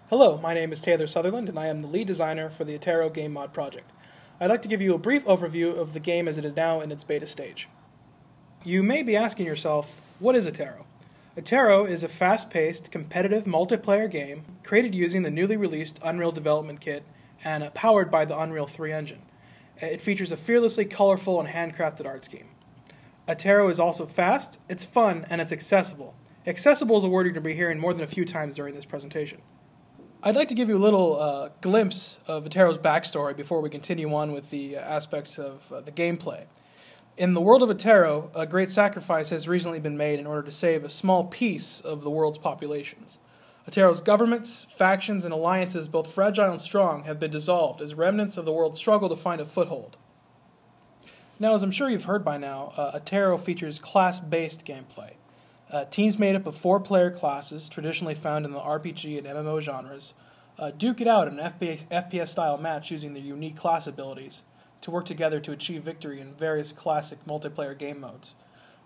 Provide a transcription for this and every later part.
Hello, my name is Taylor Sutherland, and I am the lead designer for the Attero game mod project. I'd like to give you a brief overview of the game as it is now in its beta stage. You may be asking yourself, what is Attero? Attero is a fast-paced, competitive multiplayer game created using the newly released Unreal Development Kit and powered by the Unreal 3 engine. It features a fearlessly colorful and handcrafted art scheme. Attero is also fast, it's fun, and it's accessible. Accessible is a word you're going to be hearing more than a few times during this presentation. I'd like to give you a little glimpse of Attero's backstory before we continue on with the aspects of the gameplay. In the world of Attero, a great sacrifice has recently been made in order to save a small piece of the world's populations. Attero's governments, factions, and alliances, both fragile and strong, have been dissolved as remnants of the world struggle to find a foothold. Now, as I'm sure you've heard by now, Attero features class-based gameplay. Teams made up of 4-player classes, traditionally found in the RPG and MMO genres, duke it out in an FPS-style match using their unique class abilities to work together to achieve victory in various classic multiplayer game modes.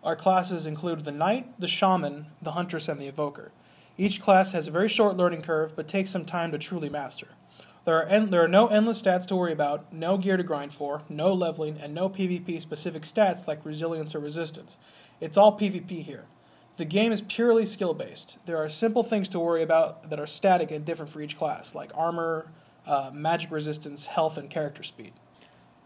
Our classes include the Knight, the Shaman, the Huntress, and the Evoker. Each class has a very short learning curve, but takes some time to truly master. There are no endless stats to worry about, no gear to grind for, no leveling, and no PvP-specific stats like resilience or resistance. It's all PvP here. The game is purely skill-based. There are simple things to worry about that are static and different for each class, like armor, magic resistance, health, and character speed.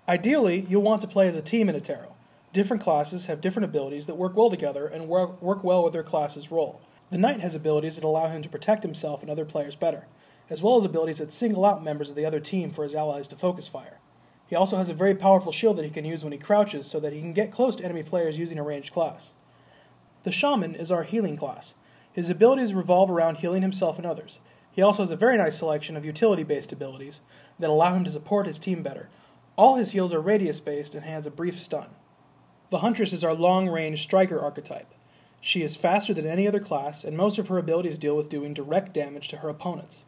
Ideally, you'll want to play as a team in Attero. Different classes have different abilities that work well together and work well with their class's role. The Knight has abilities that allow him to protect himself and other players better, as well as abilities that single out members of the other team for his allies to focus fire. He also has a very powerful shield that he can use when he crouches so that he can get close to enemy players using a ranged class. The Shaman is our healing class. His abilities revolve around healing himself and others. He also has a very nice selection of utility-based abilities that allow him to support his team better. All his heals are radius-based and has a brief stun. The Huntress is our long-range striker archetype. She is faster than any other class, and most of her abilities deal with doing direct damage to her opponents.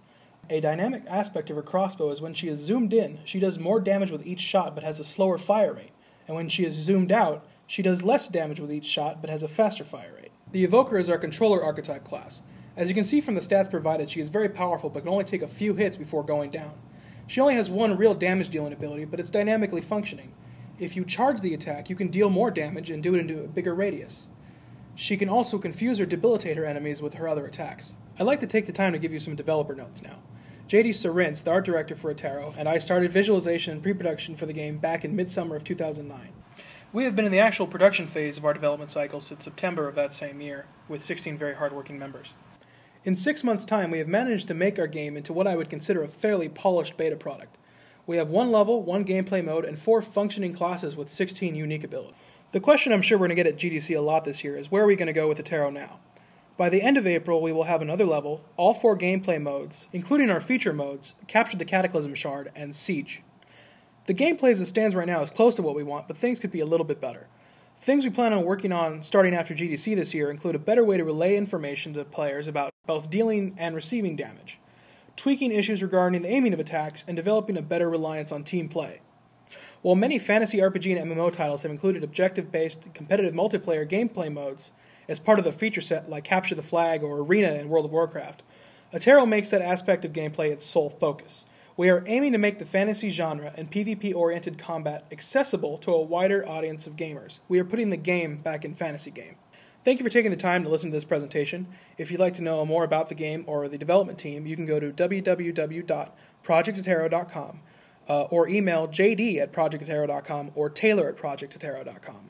A dynamic aspect of her crossbow is when she is zoomed in, she does more damage with each shot but has a slower fire rate, and when she is zoomed out, she does less damage with each shot but has a faster fire rate. The Evoker is our controller archetype class. As you can see from the stats provided, she is very powerful but can only take a few hits before going down. She only has one real damage dealing ability, but it's dynamically functioning. If you charge the attack, you can deal more damage and do it into a bigger radius. She can also confuse or debilitate her enemies with her other attacks. I'd like to take the time to give you some developer notes now. J.D. Sorintz, the art director for Attero, and I started visualization and pre-production for the game back in midsummer of 2009. We have been in the actual production phase of our development cycle since September of that same year, with 16 very hardworking members. In 6 months' time, we have managed to make our game into what I would consider a fairly polished beta product. We have 1 level, 1 gameplay mode, and 4 functioning classes with 16 unique abilities. The question I'm sure we're going to get at GDC a lot this year is where are we going to go with Attero now? By the end of April, we will have another level, all 4 gameplay modes, including our feature modes, Capture the Cataclysm Shard, and Siege. The gameplay as it stands right now is close to what we want, but things could be a little bit better. Things we plan on working on starting after GDC this year include a better way to relay information to players about both dealing and receiving damage, tweaking issues regarding the aiming of attacks, and developing a better reliance on team play. While many fantasy RPG and MMO titles have included objective-based competitive multiplayer gameplay modes as part of the feature set like Capture the Flag or Arena in World of Warcraft, Attero makes that aspect of gameplay its sole focus. We are aiming to make the fantasy genre and PvP-oriented combat accessible to a wider audience of gamers. We are putting the game back in fantasy game. Thank you for taking the time to listen to this presentation. If you'd like to know more about the game or the development team, you can go to www.projectattero.com or email jd@projectattero.com or taylor@projectattero.com.